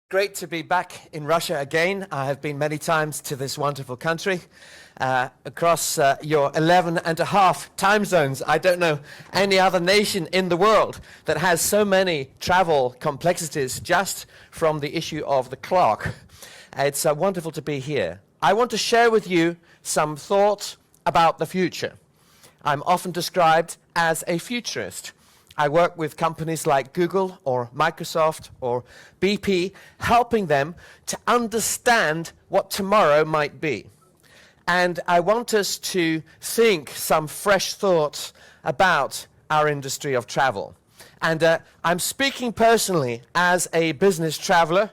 Great to be back in Russia again. I have been many times to this wonderful country, across your 11 and a half time zones. I don't know any other nation in the world that has so many travel complexities just from the issue of the clock. It's wonderful to be here. I want to share with you some thoughts about the future. I'm often described as a futurist. I work with companies like Google or Microsoft or BP, helping them to understand what tomorrow might be. And I want us to think some fresh thoughts about our industry of travel. And I'm speaking personally as a business traveler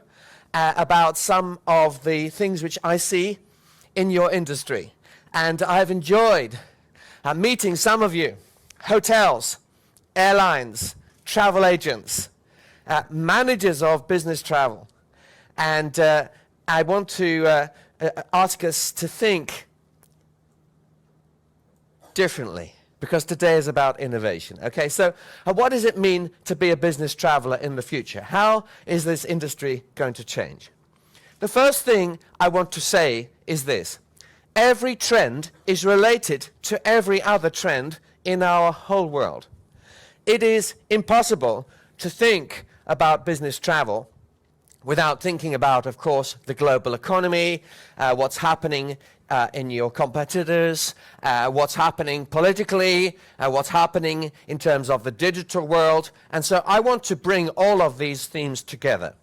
about some of the things which I see in your industry. And I've enjoyed meeting some of you, hotels, airlines, travel agents, managers of business travel. And I want to ask us to think differently, because today is about innovation. Okay, so what does it mean to be a business traveler in the future? How is this industry going to change? The first thing I want to say is this. Every trend is related to every other trend in our whole world. It is impossible to think about business travel without thinking about, of course, the global economy, what's happening in your competitors, what's happening politically, what's happening in terms of the digital world. And so I want to bring all of these themes together.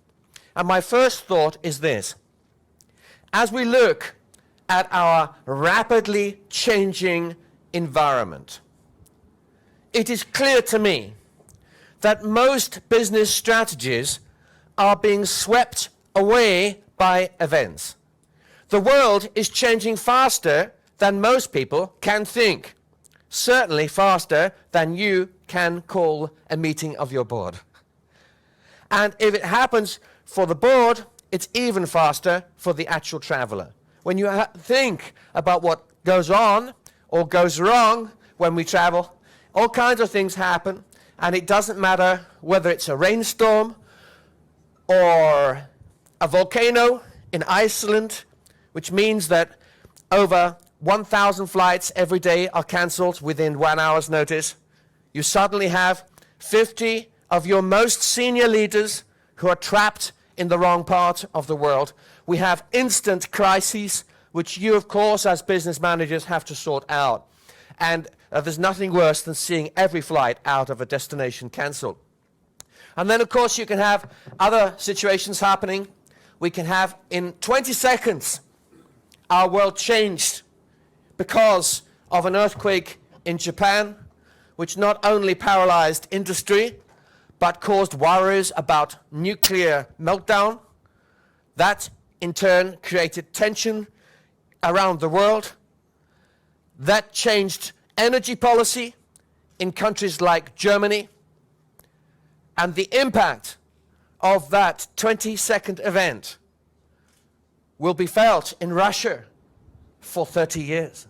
And my first thought is this. As we look at our rapidly changing environment, it is clear to me that most business strategies are being swept away by events. The world is changing faster than most people can think, certainly faster than you can call a meeting of your board. And if it happens for the board, it's even faster for the actual traveler. When you think about what goes on or goes wrong when we travel, all kinds of things happen, and it doesn't matter whether it's a rainstorm or a volcano in Iceland, which means that over 1,000 flights every day are cancelled within 1 hour's notice. You suddenly have 50 of your most senior leaders who are trapped in the wrong part of the world. We have instant crises, which you, of course, as business managers have to sort out. And there's nothing worse than seeing every flight out of a destination cancelled. And then, of course, you can have other situations happening. We can have, in 20 seconds, our world changed because of an earthquake in Japan, which not only paralyzed industry, but caused worries about nuclear meltdown. That, in turn, created tension around the world. That changed energy policy in countries like Germany. And the impact of that 20-second event will be felt in Russia for 30 years.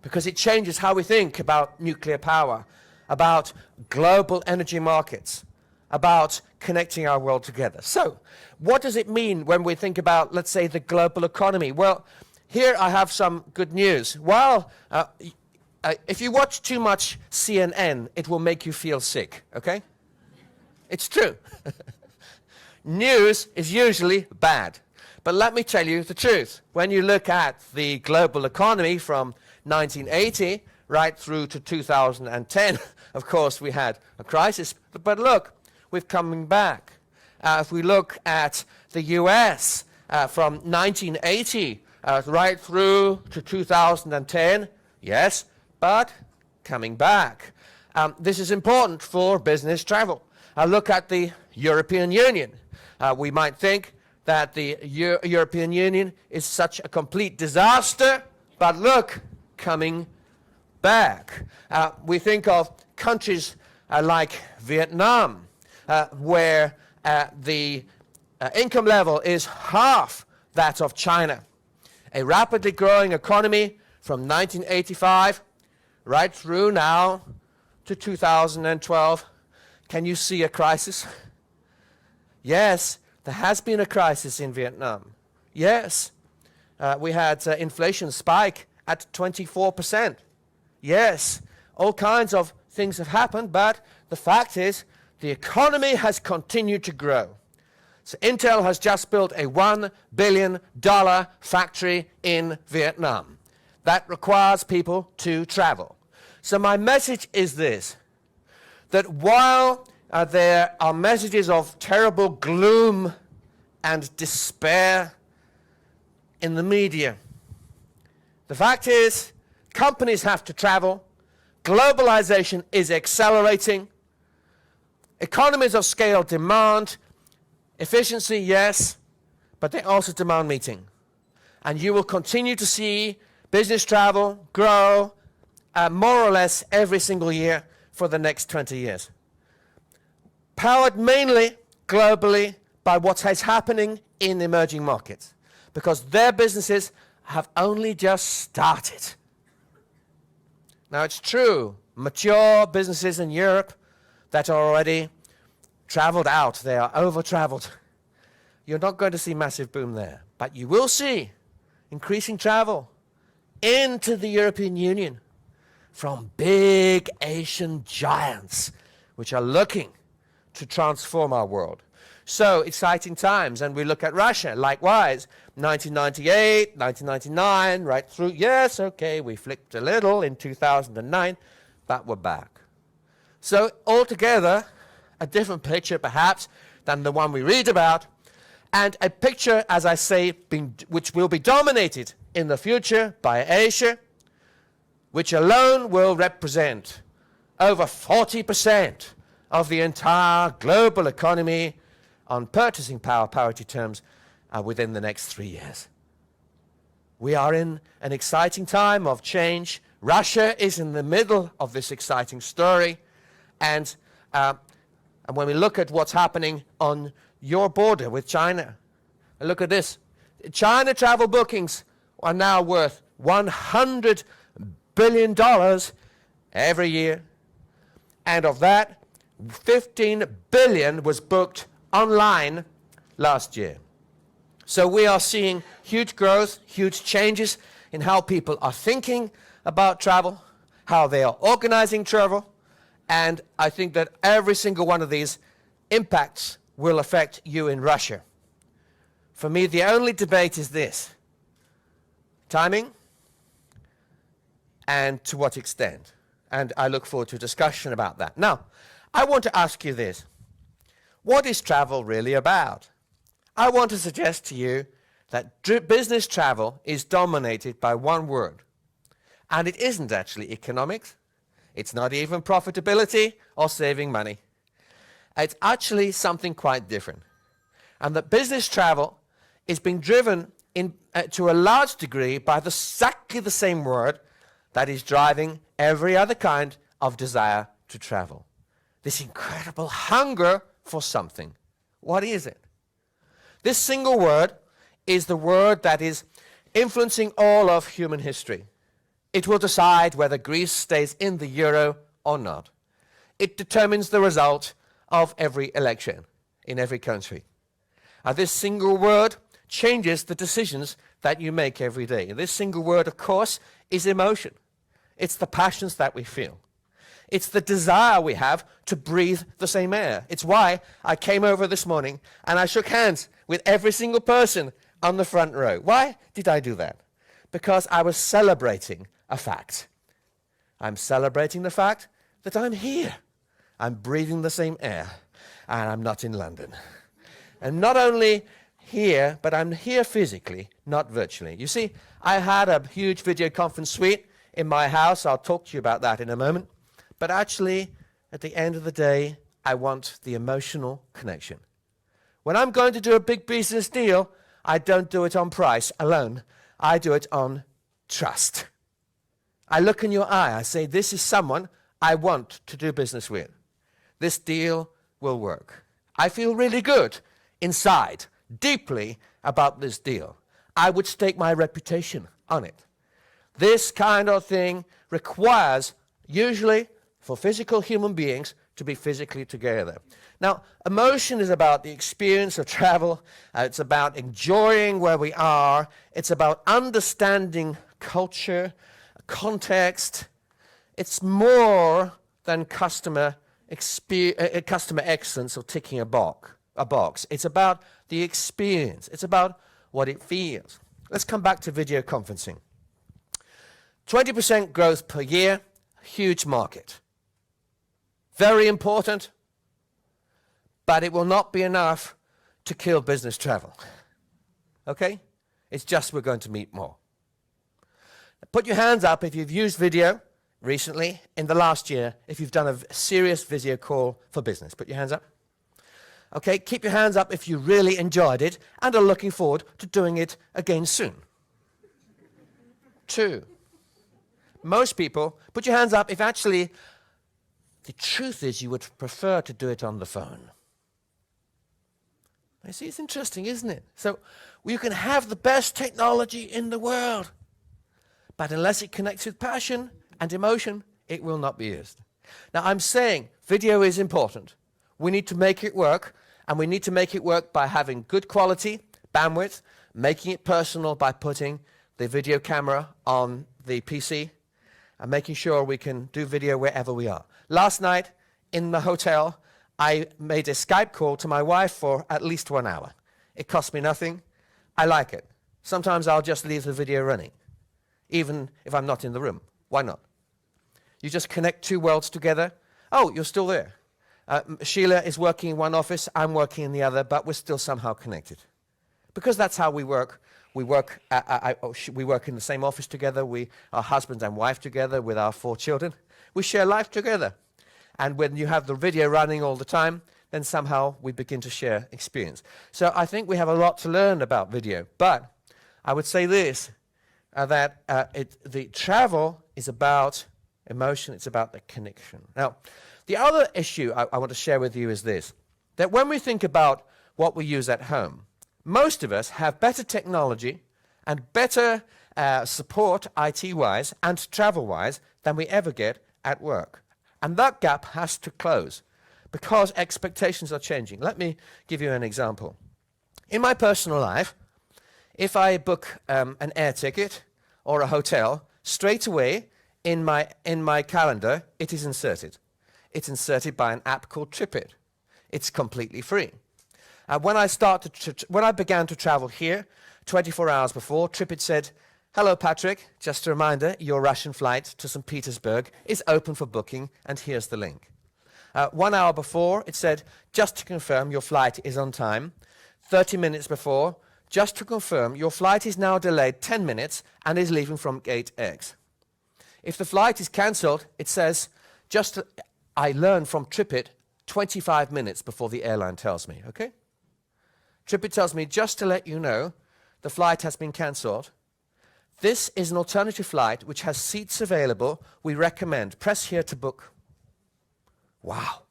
Because it changes how we think about nuclear power, about global energy markets, about connecting our world together. So, what does it mean when we think about, let's say, the global economy? Well, here I have some good news. While if you watch too much CNN, it will make you feel sick, okay? It's true. News is usually bad. But let me tell you the truth. When you look at the global economy from 1980 right through to 2010, of course, we had a crisis. But look, we're coming back. If we look at the US from 1980 right through to 2010, yes, but coming back. This is important for business travel. Look at the European Union. We might think that the European Union is such a complete disaster, but look, coming back. We think of countries like Vietnam, where the income level is half that of China. A rapidly growing economy from 1985 right through now to 2012. Can you see a crisis? Yes, There has been a crisis in Vietnam. Yes, we had inflation spike at 24%. Yes, all kinds of things have happened, but the fact is the economy has continued to grow. So Intel has just built a $1 billion factory in Vietnam. That requires people to travel. So my message is this, that while there are messages of terrible gloom and despair in the media, the fact is companies have to travel, globalization is accelerating, economies of scale demand efficiency, yes, but they also demand meeting. And you will continue to see business travel grow more or less every single year for the next 20 years. Powered mainly globally by what is happening in emerging markets, because their businesses have only just started. Now it's true, mature businesses in Europe that are already traveled out, they are over-traveled. You're not going to see massive boom there, but you will see increasing travel into the European Union from big Asian giants which are looking to transform our world. So exciting times, and we look at Russia, likewise, 1998, 1999, right through, yes, okay, we flipped a little in 2009, but we're back. So altogether, a different picture perhaps than the one we read about, and a picture, as I say, which will be dominated in the future by Asia, which alone will represent over 40% of the entire global economy on purchasing power parity terms within the next 3 years. We are in an exciting time of change. Russia is in the middle of this exciting story, and when we look at what's happening on your border with China, look at this. China travel bookings are now worth $100 billion every year. And of that, 15 billion was booked online last year. So we are seeing huge growth, huge changes in how people are thinking about travel, how they are organizing travel, and I think that every single one of these impacts will affect you in Russia. For me, the only debate is this: timing and to what extent. And I look forward to a discussion about that. Now, I want to ask you this. What is travel really about? I want to suggest to you that business travel is dominated by one word. And it isn't actually economics. It's not even profitability or saving money. It's actually something quite different. And that business travel is being driven to a large degree by exactly the same word that is driving every other kind of desire to travel. This incredible hunger for something. What is it? This single word is the word that is influencing all of human history. It will decide whether Greece stays in the euro or not. It determines the result of every election in every country. This single word changes the decisions that you make every day. And this single word, of course, is emotion. It's the passions that we feel. It's the desire we have to breathe the same air. It's why I came over this morning and I shook hands with every single person on the front row. Why did I do that? Because I was celebrating a fact. I'm celebrating the fact that I'm here. I'm breathing the same air, and I'm not in London. And not only here, but I'm here physically, not virtually. You see, I had a huge video conference suite in my house. I'll talk to you about that in a moment. But actually, at the end of the day, I want the emotional connection. When I'm going to do a big business deal, I don't do it on price alone. I do it on trust. I look in your eye, I say, this is someone I want to do business with. This deal will work. I feel really good inside, deeply about this deal. I would stake my reputation on it. This kind of thing requires, usually for physical human beings, to be physically together. Now, emotion is about the experience of travel. It's about enjoying where we are. It's about understanding culture, context. It's more than customer excellence or ticking a box. It's about the experience. It's about what it feels. Let's come back to video conferencing. 20% growth per year, huge market. Very important, but it will not be enough to kill business travel. Okay? It's just we're going to meet more. Put your hands up if you've used video recently in the last year, if you've done a serious video call for business. Put your hands up. Okay, keep your hands up if you really enjoyed it and are looking forward to doing it again soon. 2. Most people, put your hands up if actually the truth is you would prefer to do it on the phone. I see, it's interesting, isn't it? So you can have the best technology in the world, but unless it connects with passion and emotion, it will not be used. Now, I'm saying video is important. We need to make it work, and we need to make it work by having good quality, bandwidth, making it personal by putting the video camera on the PC, and making sure we can do video wherever we are. Last night, in the hotel, I made a Skype call to my wife for at least 1 hour. It cost me nothing. I like it. Sometimes I'll just leave the video running, even if I'm not in the room. Why not? You just connect 2 worlds together. Oh, you're still there. Sheila is working in one office, I'm working in the other, but we're still somehow connected. Because that's how we work. We work in the same office together. We are husband and wife together with our 4 children. We share life together. And when you have the video running all the time, then somehow we begin to share experience. So I think we have a lot to learn about video. But I would say this, that the travel is about emotion. It's about the connection. Now, the other issue I want to share with you is this, that when we think about what we use at home, most of us have better technology and better support IT-wise and travel-wise than we ever get at work. And that gap has to close because expectations are changing. Let me give you an example. In my personal life, if I book an air ticket or a hotel, straight away in my calendar, it is inserted. It's inserted by an app called TripIt. It's completely free. When I began to travel here, 24 hours before, TripIt said, "Hello, Patrick. Just a reminder, your Russian flight to St. Petersburg is open for booking, and here's the link." 1 hour before, it said, "Just to confirm, your flight is on time." 30 minutes before, "Just to confirm, your flight is now delayed 10 minutes and is leaving from gate X." If the flight is cancelled, it says, I learn from TripIt 25 minutes before the airline tells me, okay? TripIt tells me, just to let you know, the flight has been cancelled. This is an alternative flight which has seats available. We recommend. Press here to book. Wow.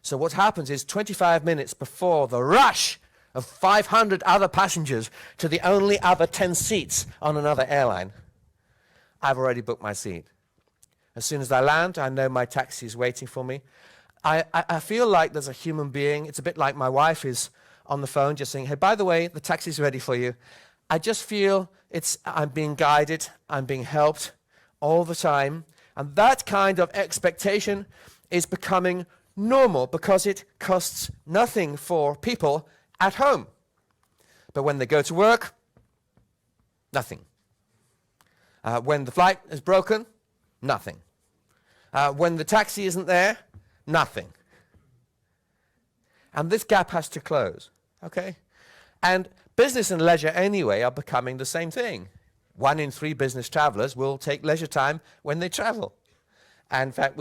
So what happens is 25 minutes before the rush of 500 other passengers to the only other 10 seats on another airline, I've already booked my seat. As soon as I land, I know my taxi is waiting for me. I feel like there's a human being. It's a bit like my wife is on the phone just saying, "Hey, by the way, the taxi's ready for you." I just feel I'm being guided, I'm being helped all the time. And that kind of expectation is becoming normal because it costs nothing for people at home. But when they go to work, nothing. When the flight is broken, nothing. When the taxi isn't there, nothing. And this gap has to close, okay? And business and leisure anyway are becoming the same thing. 1 in 3 business travelers will take leisure time when they travel. And in fact,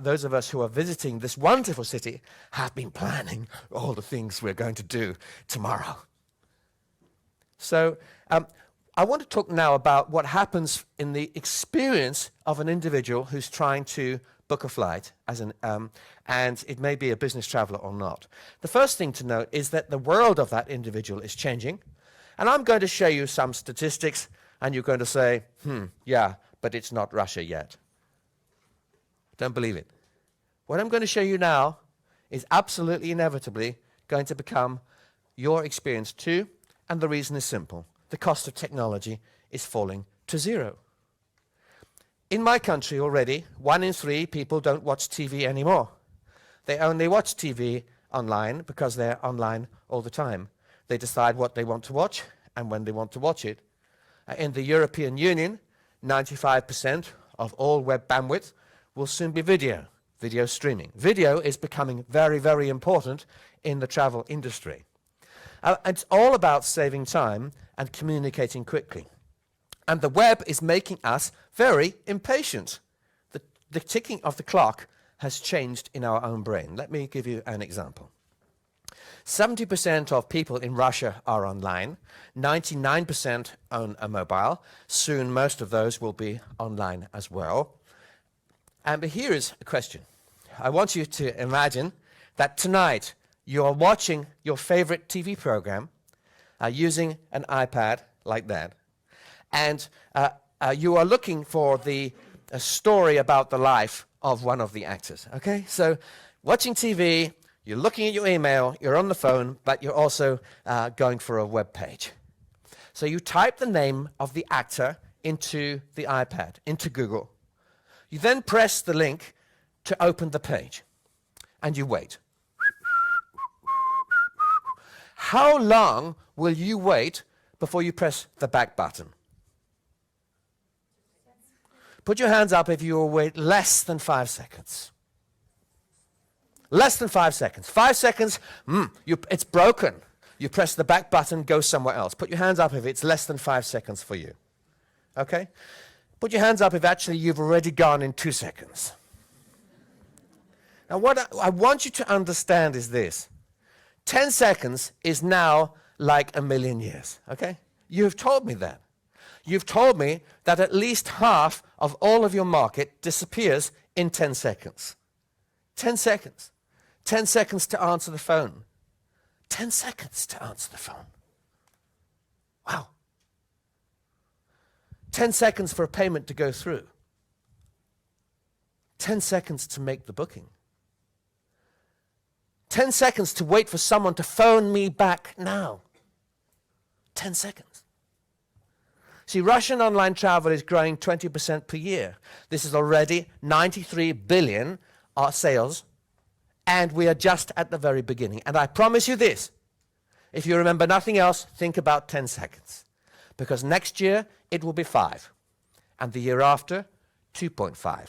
those of us who are visiting this wonderful city have been planning all the things we're going to do tomorrow. So I want to talk now about what happens in the experience of an individual who's trying to book a flight, and it may be a business traveler or not. The first thing to note is that the world of that individual is changing. And I'm going to show you some statistics, and you're going to say, yeah, but it's not Russia yet. Don't believe it. What I'm going to show you now is absolutely inevitably going to become your experience too, and the reason is simple. The cost of technology is falling to zero. In my country already, 1 in 3 people don't watch TV anymore. They only watch TV online because they're online all the time. They decide what they want to watch and when they want to watch it. In the European Union, 95% of all web bandwidth will soon be video streaming. Video is becoming very, very important in the travel industry. It's all about saving time and communicating quickly. And the web is making us very impatient. The ticking of the clock has changed in our own brain. Let me give you an example. 70% of people in Russia are online. 99% own a mobile. Soon most of those will be online as well. And here is a question. I want you to imagine that tonight you are watching your favorite TV program using an iPad like that. And you are looking for a story about the life of one of the actors. Okay? So watching TV, you're looking at your email, you're on the phone, but you're also going for a web page. So you type the name of the actor into the iPad, into Google. You then press the link to open the page, and you wait. How long will you wait before you press the back button? Put your hands up if you will wait less than 5 seconds. Less than 5 seconds. 5 seconds, it's broken. You press the back button, go somewhere else. Put your hands up if it's less than 5 seconds for you. Okay? Put your hands up if actually you've already gone in 2 seconds. Now what I want you to understand is this. 10 seconds is now like a million years. Okay? You've told me that. You've told me that at least half of all of your market disappears in 10 seconds. 10 seconds. 10 seconds to answer the phone. 10 seconds to answer the phone. Wow. 10 seconds for a payment to go through. 10 seconds to make the booking. 10 seconds to wait for someone to phone me back now. 10 seconds. See, Russian online travel is growing 20% per year. This is already 93 billion sales, and we are just at the very beginning. And I promise you this, if you remember nothing else, think about 10 seconds. Because next year, it will be 5. And the year after, 2.5.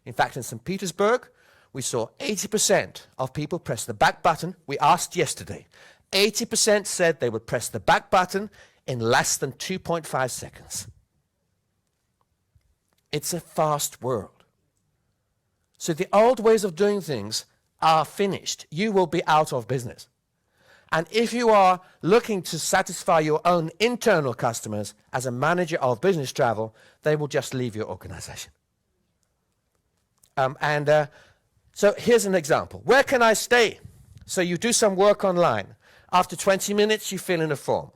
In fact, in St. Petersburg, we saw 80% of people press the back button. We asked yesterday. 80% said they would press the back button in less than 2.5 seconds. It's a fast world. So the old ways of doing things are finished. You will be out of business. And if you are looking to satisfy your own internal customers as a manager of business travel, they will just leave your organization. So here's an example. Where can I stay? So you do some work online. After 20 minutes, you fill in a form.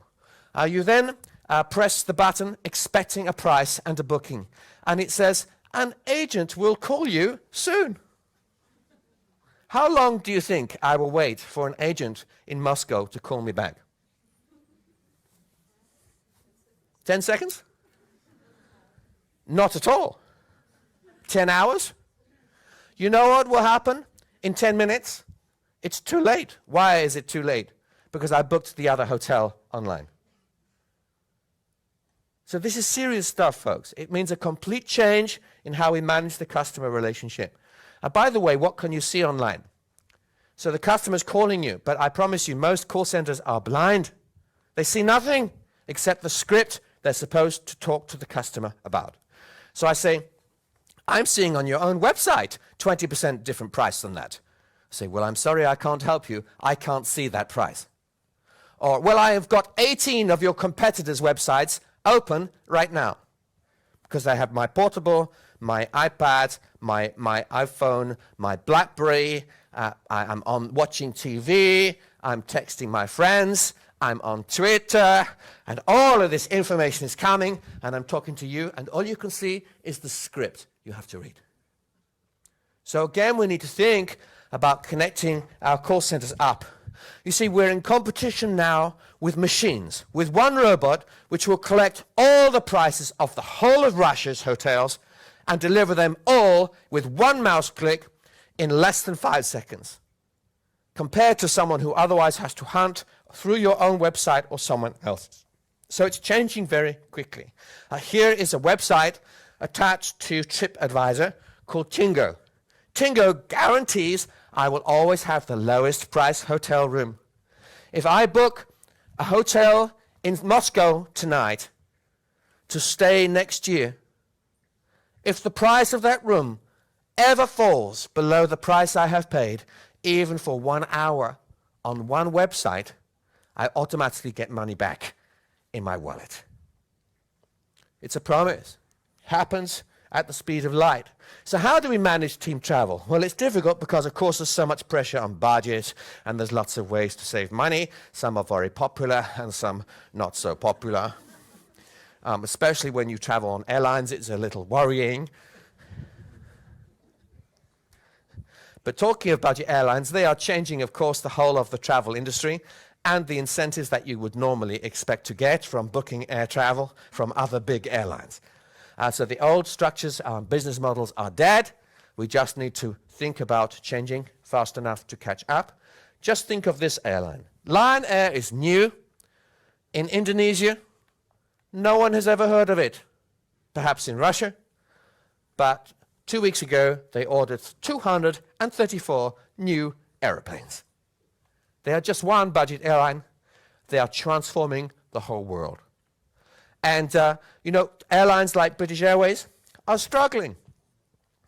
You then press the button expecting a price and a booking. And it says, an agent will call you soon. How long do you think I will wait for an agent in Moscow to call me back? 10 seconds? Not at all. 10 hours? You know what will happen in 10 minutes? It's too late. Why is it too late? Because I booked the other hotel online. So this is serious stuff, folks. It means a complete change in how we manage the customer relationship. By the way, what can you see online? So the customer's calling you, but I promise you, most call centers are blind. They see nothing except the script they're supposed to talk to the customer about. So I say, I'm seeing on your own website 20% different price than that. I say, well, I'm sorry, I can't help you. I can't see that price. Or, well, I have got 18 of your competitors' websites open right now because I have my portable, my iPad, my iPhone, my BlackBerry, I'm on watching TV, I'm texting my friends, I'm on Twitter, and all of this information is coming, and I'm talking to you, and all you can see is the script you have to read. So again, we need to think about connecting our call centers up. You see, we're in competition now with machines, with one robot which will collect all the prices of the whole of Russia's hotels and deliver them all with one mouse click in less than 5 seconds, compared to someone who otherwise has to hunt through your own website or someone else's. So it's changing very quickly. Here is a website attached to TripAdvisor called Tingo. Tingo guarantees I will always have the lowest price hotel room. If I book a hotel in Moscow tonight to stay next year, if the price of that room ever falls below the price I have paid, even for 1 hour on one website, I automatically get money back in my wallet. It's a promise. Happens at the speed of light. So how do we manage team travel? Well, it's difficult because, of course, there's so much pressure on budget, and there's lots of ways to save money. Some are very popular and some not so popular. Especially when you travel on airlines, it's a little worrying. But talking of budget airlines, they are changing, of course, the whole of the travel industry and the incentives that you would normally expect to get from booking air travel from other big airlines. So the old structures, business models are dead. We just need to think about changing fast enough to catch up. Just think of this airline. Lion Air is new in Indonesia. No one has ever heard of it. Perhaps in Russia. But 2 weeks ago, they ordered 234 new airplanes. They are just one budget airline. They are transforming the whole world. And, airlines like British Airways are struggling.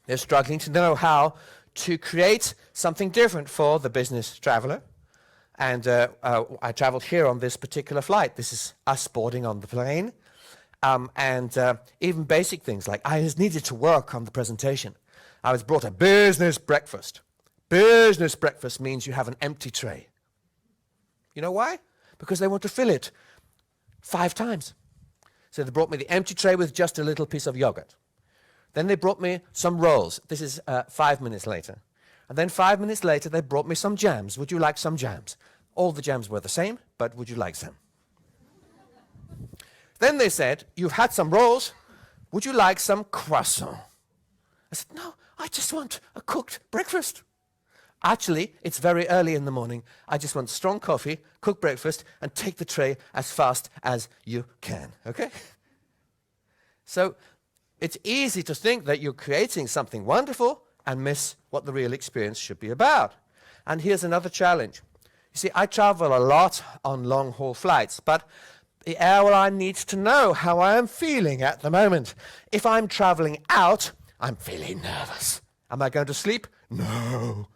They're struggling to know how to create something different for the business traveler. And I traveled here on this particular flight. This is us boarding on the plane. Even basic things like I just needed to work on the presentation. I was brought a business breakfast. Business breakfast means you have an empty tray. You know why? Because they want to fill it 5 times. So they brought me the empty tray with just a little piece of yogurt. Then they brought me some rolls. This is 5 minutes later. And then 5 minutes later, they brought me some jams. Would you like some jams? All the jams were the same, but would you like some? Then they said, you've had some rolls. Would you like some croissant? I said, no, I just want a cooked breakfast. Actually, it's very early in the morning. I just want strong coffee, cook breakfast, and take the tray as fast as you can, okay? So it's easy to think that you're creating something wonderful and miss what the real experience should be about. And here's another challenge. You see, I travel a lot on long-haul flights, but the airline needs to know how I am feeling at the moment. If I'm traveling out, I'm feeling nervous. Am I going to sleep? No.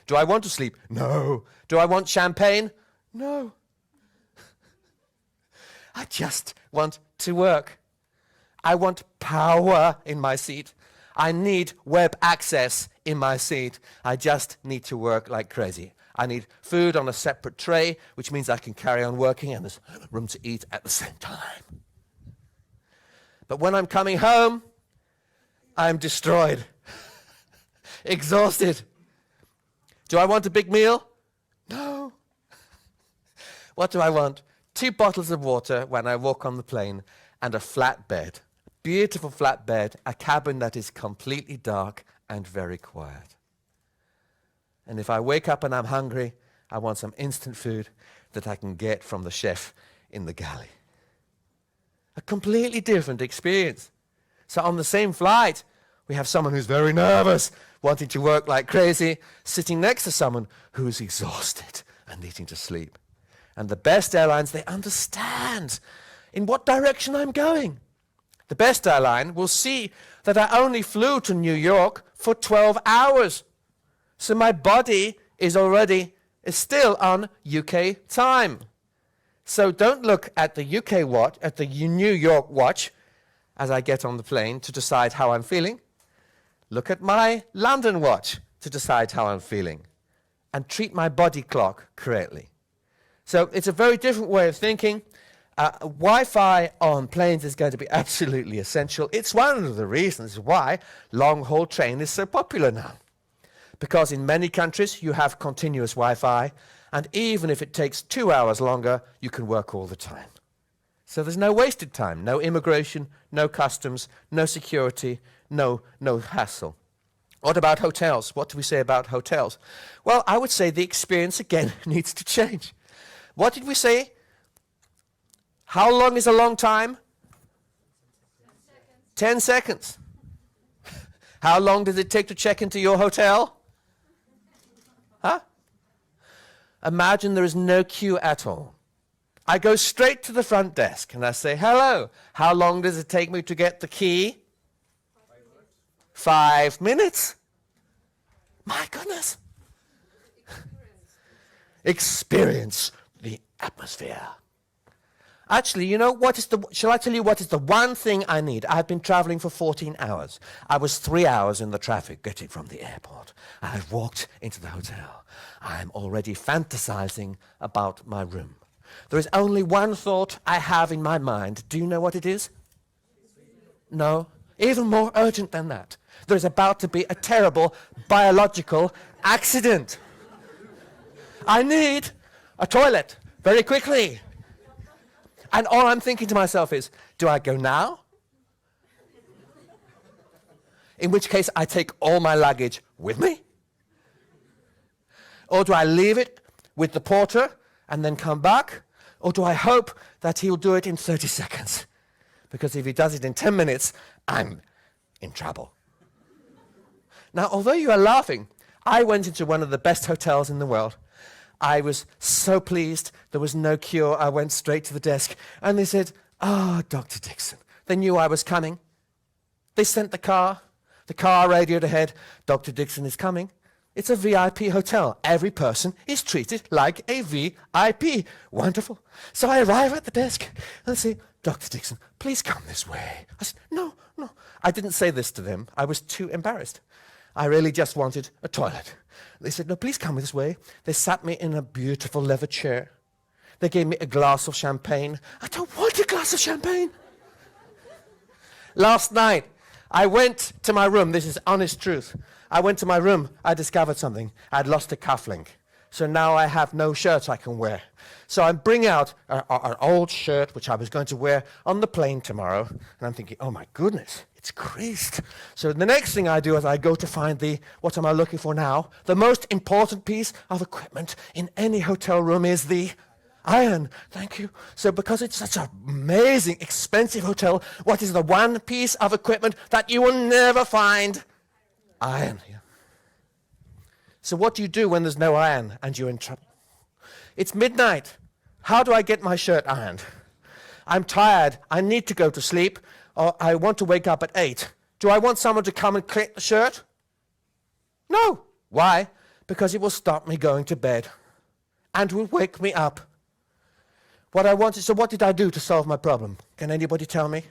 Do I want to sleep? No. Do I want champagne? No. I just want to work. I want power in my seat. I need web access in my seat. I just need to work like crazy. I need food on a separate tray, which means I can carry on working and there's room to eat at the same time. But when I'm coming home, I'm destroyed, exhausted. Do I want a big meal? No. What do I want? 2 bottles of water when I walk on the plane and a flat bed. Beautiful flat bed, a cabin that is completely dark and very quiet. And if I wake up and I'm hungry, I want some instant food that I can get from the chef in the galley. A completely different experience. So on the same flight, we have someone who's very nervous, wanting to work like crazy, sitting next to someone who is exhausted and needing to sleep. And the best airlines, they understand in what direction I'm going. The best airline will see that I only flew to New York for 12 hours. So my body is still on UK time. So don't look at the UK watch, at the New York watch, as I get on the plane to decide how I'm feeling. Look at my London watch to decide how I'm feeling. And treat my body clock correctly. So it's a very different way of thinking. Wi-Fi on planes is going to be absolutely essential. It's one of the reasons why long-haul train is so popular now. Because in many countries you have continuous Wi-Fi, and even if it takes 2 hours longer, you can work all the time. So there's no wasted time, no immigration, no customs, no security, no hassle. What about hotels? What do we say about hotels? Well, I would say the experience again needs to change. What did we say? How long is a long time? 10 seconds. How long does it take to check into your hotel? Huh? Imagine there is no queue at all. I go straight to the front desk and I say, hello, how long does it take me to get the key? 5 minutes. My goodness. Experience the atmosphere. Actually, you know, shall I tell you what is the one thing I need? I've been traveling for 14 hours. I was 3 hours in the traffic getting from the airport. I've walked into the hotel. I'm already fantasizing about my room. There is only one thought I have in my mind. Do you know what it is? No. Even more urgent than that. There is about to be a terrible biological accident. I need a toilet very quickly. And all I'm thinking to myself is, do I go now? In which case I take all my luggage with me? Or do I leave it with the porter and then come back? Or do I hope that he'll do it in 30 seconds? Because if he does it in 10 minutes, I'm in trouble. Now, although you are laughing, I went into one of the best hotels in the world. I was so pleased. There was no queue. I went straight to the desk. And they said, "Ah, Dr. Dixon." They knew I was coming. They sent the car. The car radioed ahead. "Dr. Dixon is coming." It's a VIP hotel. Every person is treated like a VIP. Wonderful. So I arrive at the desk and I say, "Dr. Dixon, please come this way." I said, "No, no." I didn't say this to them. I was too embarrassed. I really just wanted a toilet. They said, "No, please come this way." They sat me in a beautiful leather chair. They gave me a glass of champagne. I don't want a glass of champagne. Last night, I went to my room. This is honest truth. I went to my room. I discovered something. I'd lost a cufflink. So now I have no shirt I can wear. So I bring out an old shirt, which I was going to wear on the plane tomorrow. And I'm thinking, oh my goodness, it's creased. So the next thing I do is I go to find what am I looking for now? The most important piece of equipment in any hotel room is the iron. Thank you. So because it's such an amazing, expensive hotel, what is the one piece of equipment that you will never find? Iron. Yeah. So what do you do when there's no iron and you're in trouble? It's midnight. How do I get my shirt ironed? I'm tired. I need to go to sleep, or I want to wake up at 8. Do I want someone to come and collect the shirt? No. Why? Because it will stop me going to bed and will wake me up. So what did I do to solve my problem? Can anybody tell me?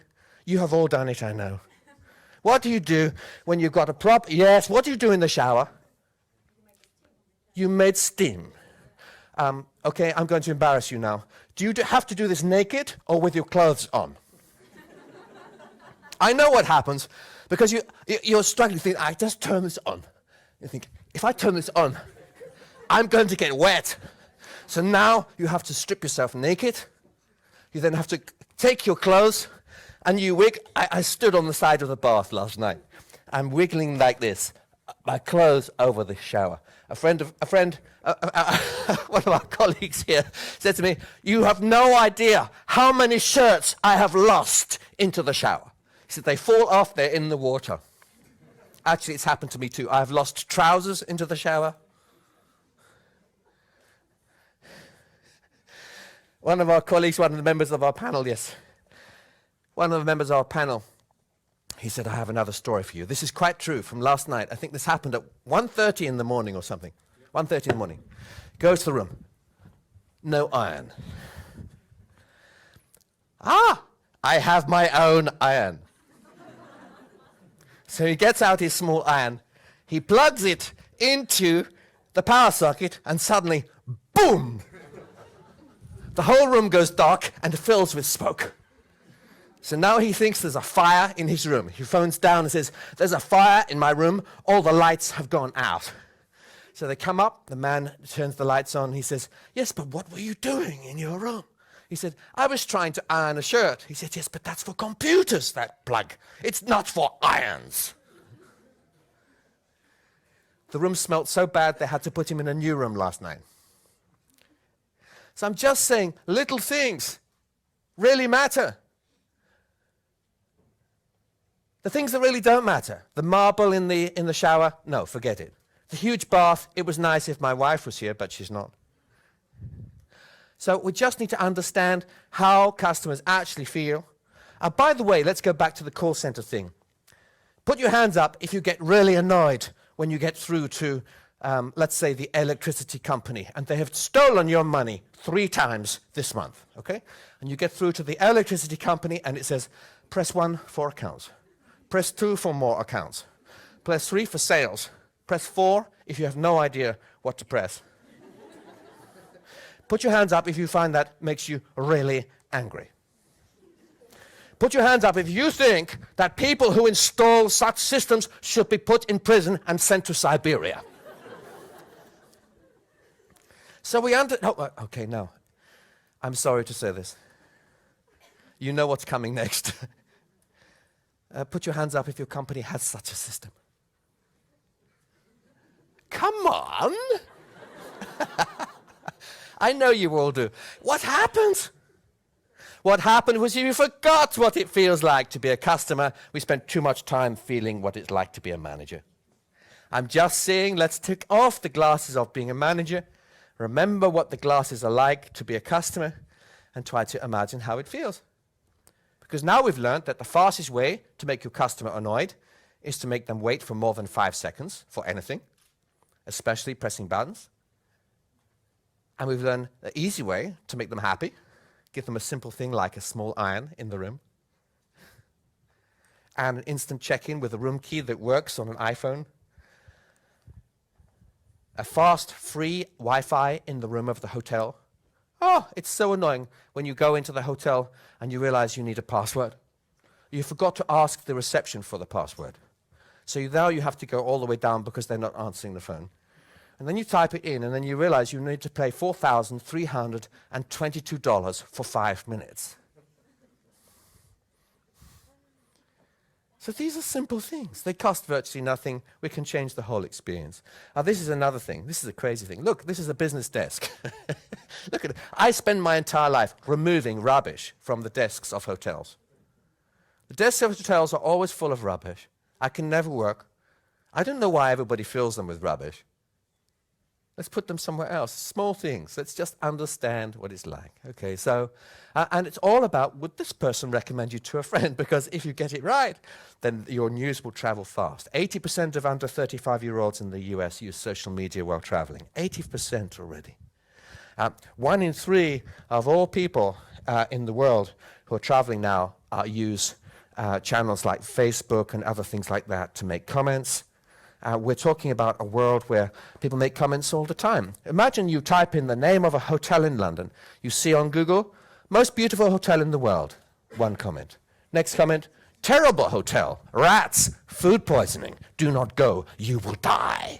You have all done it, I know. What do you do when you've got a problem? Yes, what do you do in the shower? You made steam. Okay, I'm going to embarrass you now. Do you have to do this naked or with your clothes on? I know what happens, because you're struggling to think, I just turn this on. You think, if I turn this on, I'm going to get wet. So now you have to strip yourself naked. You then have to take your clothes and you wiggle. I stood on the side of the bath last night. I'm wiggling like this, my clothes over the shower. One of our colleagues here said to me, "You have no idea how many shirts I have lost into the shower." He said, "They fall off, they're in the water." Actually, it's happened to me too. I've lost trousers into the shower. One of our colleagues, one of the members of our panel, he said, "I have another story for you." This is quite true from last night. I think this happened at 1:30 in the morning or something. 1:30 in the morning. Goes to the room. No iron. I have my own iron. So he gets out his small iron. He plugs it into the power socket and suddenly, boom! The whole room goes dark and fills with smoke. So now he thinks there's a fire in his room. He phones down and says, there's a fire in my room. All the lights have gone out. So they come up. The man turns the lights on. He says, yes, but what were you doing in your room? He said, I was trying to iron a shirt. He said, yes, but that's for computers, that plug. It's not for irons. The room smelled so bad they had to put him in a new room last night. So I'm just saying, little things really matter. The things that really don't matter. The marble in the shower, no, forget it. The huge bath, it was nice if my wife was here, but she's not. So we just need to understand how customers actually feel. By the way, let's go back to the call center thing. Put your hands up if you get really annoyed when you get through to, let's say, the electricity company, and they have stolen your money 3 times this month, okay? And you get through to the electricity company, and it says, press 1 for accounts. Press 2 for more accounts. Press 3 for sales. Press 4 if you have no idea what to press. Put your hands up if you find that makes you really angry. Put your hands up if you think that people who install such systems should be put in prison and sent to Siberia. So we okay, no. I'm sorry to say this. You know what's coming next. Put your hands up if your company has such a system. Come on! I know you all do. What happened? What happened was you forgot what it feels like to be a customer. We spent too much time feeling what it's like to be a manager. I'm just saying, let's take off the glasses of being a manager, remember what the glasses are like to be a customer, and try to imagine how it feels. Because now we've learned that the fastest way to make your customer annoyed is to make them wait for more than 5 seconds for anything, especially pressing buttons. And we've learned the easy way to make them happy. Give them a simple thing like a small iron in the room. And an instant check-in with a room key that works on an iPhone. A fast, free Wi-Fi in the room of the hotel. Oh, it's so annoying when you go into the hotel and you realize you need a password. You forgot to ask the reception for the password. So now you have to go all the way down because they're not answering the phone. And then you type it in, and then you realize you need to pay $4,322 for 5 minutes. So these are simple things. They cost virtually nothing. We can change the whole experience. This is another thing. This is a crazy thing. Look, this is a business desk. Look at it. I spend my entire life removing rubbish from the desks of hotels. The desks of hotels are always full of rubbish. I can never work. I don't know why everybody fills them with rubbish. Let's put them somewhere else. Small things. Let's just understand what it's like. Okay, so, and it's all about, would this person recommend you to a friend? Because if you get it right, then your news will travel fast. 80% of under 35-year-olds in the US use social media while traveling. 80% already. 1 in 3 of all people in the world who are traveling now use channels like Facebook and other things like that to make comments. We're talking about a world where people make comments all the time. Imagine you type in the name of a hotel in London. You see on Google, most beautiful hotel in the world. 1 comment. Next comment, terrible hotel. Rats, food poisoning. Do not go, you will die.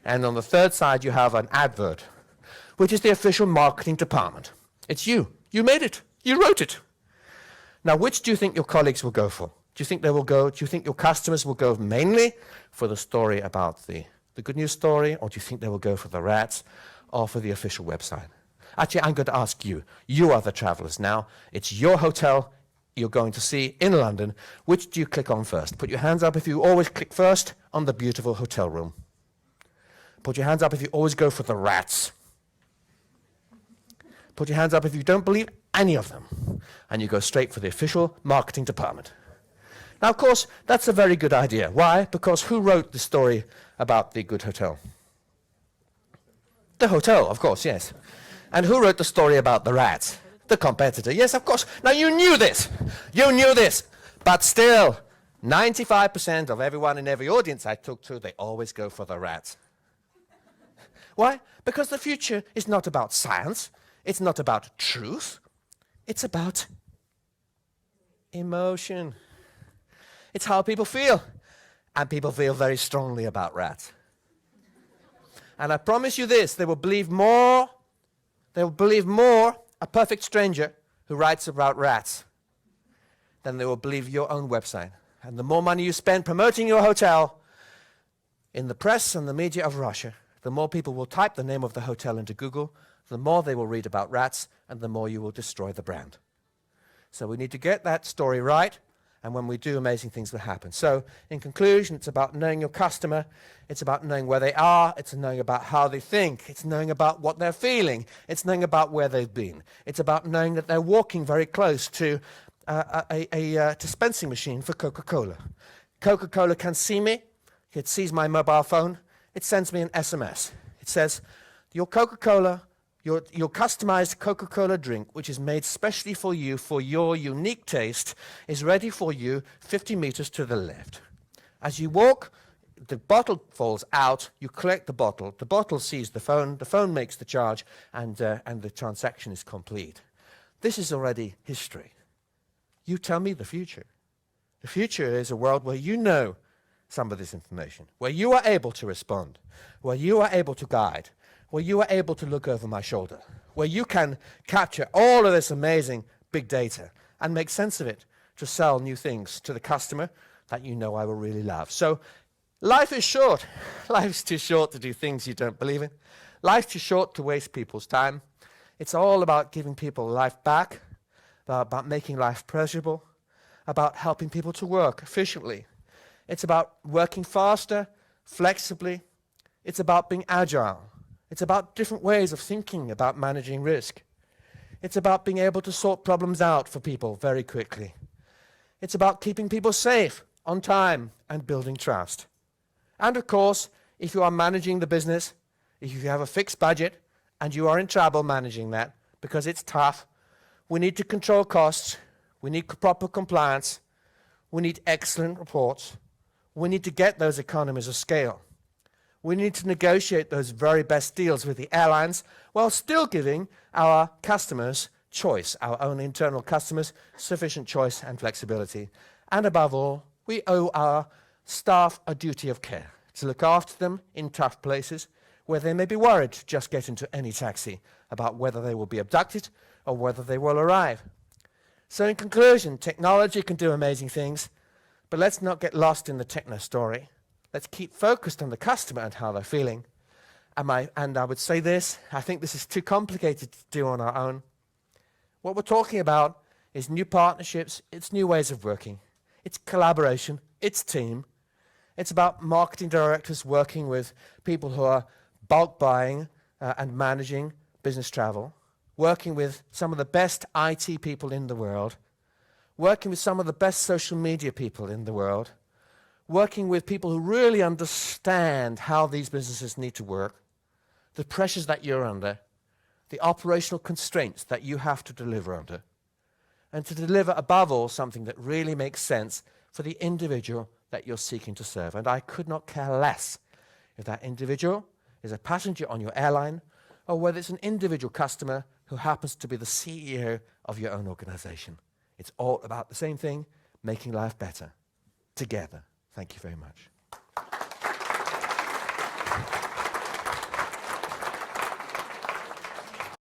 And on the third side, you have an advert, which is the official marketing department. It's you. You made it. You wrote it. Now, which do you think your colleagues will go for? Do you think your customers will go mainly for the story about the good news story, or do you think they will go for the rats or for the official website? Actually, I'm going to ask you. You are the travelers now. It's your hotel you're going to see in London. Which do you click on first? Put your hands up if you always click first on the beautiful hotel room. Put your hands up if you always go for the rats. Put your hands up if you don't believe any of them, and you go straight for the official marketing department. Now, of course, that's a very good idea. Why? Because who wrote the story about the good hotel? The hotel, of course, yes. And who wrote the story about the rats? The competitor. Yes, of course. Now, you knew this. You knew this. But still, 95% of everyone in every audience I talk to, they always go for the rats. Why? Because the future is not about science. It's not about truth. It's about emotion. It's how people feel. And people feel very strongly about rats. And I promise you this, they will believe more a perfect stranger who writes about rats than they will believe your own website. And the more money you spend promoting your hotel in the press and the media of Russia, the more people will type the name of the hotel into Google, the more they will read about rats, and the more you will destroy the brand. So we need to get that story right, and when we do, amazing things will happen. So in conclusion, it's about knowing your customer, it's about knowing where they are, it's knowing about how they think, it's knowing about what they're feeling, it's knowing about where they've been. It's about knowing that they're walking very close to a dispensing machine for Coca Cola. Coca Cola can see me, it sees my mobile phone, it sends me an SMS. It says, your Coca Cola, your customized Coca Cola drink, which is made specially for you for your unique taste, is ready for you 50 meters to the left. As you walk, the bottle falls out, you collect the bottle sees the phone makes the charge, and the transaction is complete. This is already history. You tell me the future. The future is a world where you know some of this information, where you are able to respond, where you are able to guide, where you are able to look over my shoulder, where you can capture all of this amazing big data and make sense of it to sell new things to the customer that you know I will really love. So life is short. Life's too short to do things you don't believe in. Life's too short to waste people's time. It's all about giving people life back, about making life pleasurable, about helping people to work efficiently. It's about working faster, flexibly. It's about being agile. It's about different ways of thinking about managing risk. It's about being able to sort problems out for people very quickly. It's about keeping people safe, on time, and building trust. And of course, if you are managing the business, if you have a fixed budget, and you are in trouble managing that, because it's tough, we need to control costs, we need proper compliance, we need excellent reports, we need to get those economies of scale. We need to negotiate those very best deals with the airlines while still giving our customers choice, our own internal customers, sufficient choice and flexibility. And above all, we owe our staff a duty of care to look after them in tough places where they may be worried to just get into any taxi about whether they will be abducted or whether they will arrive. So in conclusion, technology can do amazing things, but let's not get lost in the techno story. Let's keep focused on the customer and how they're feeling. And I would say this, I think this is too complicated to do on our own. What we're talking about is new partnerships, it's new ways of working, it's collaboration, it's team. It's about marketing directors working with people who are bulk buying and managing business travel, working with some of the best IT people in the world, working with some of the best social media people in the world, working with people who really understand how these businesses need to work, the pressures that you're under, the operational constraints that you have to deliver under, and to deliver above all something that really makes sense for the individual that you're seeking to serve. And I could not care less if that individual is a passenger on your airline or whether it's an individual customer who happens to be the CEO of your own organization. It's all about the same thing, making life better together. Thank you very much.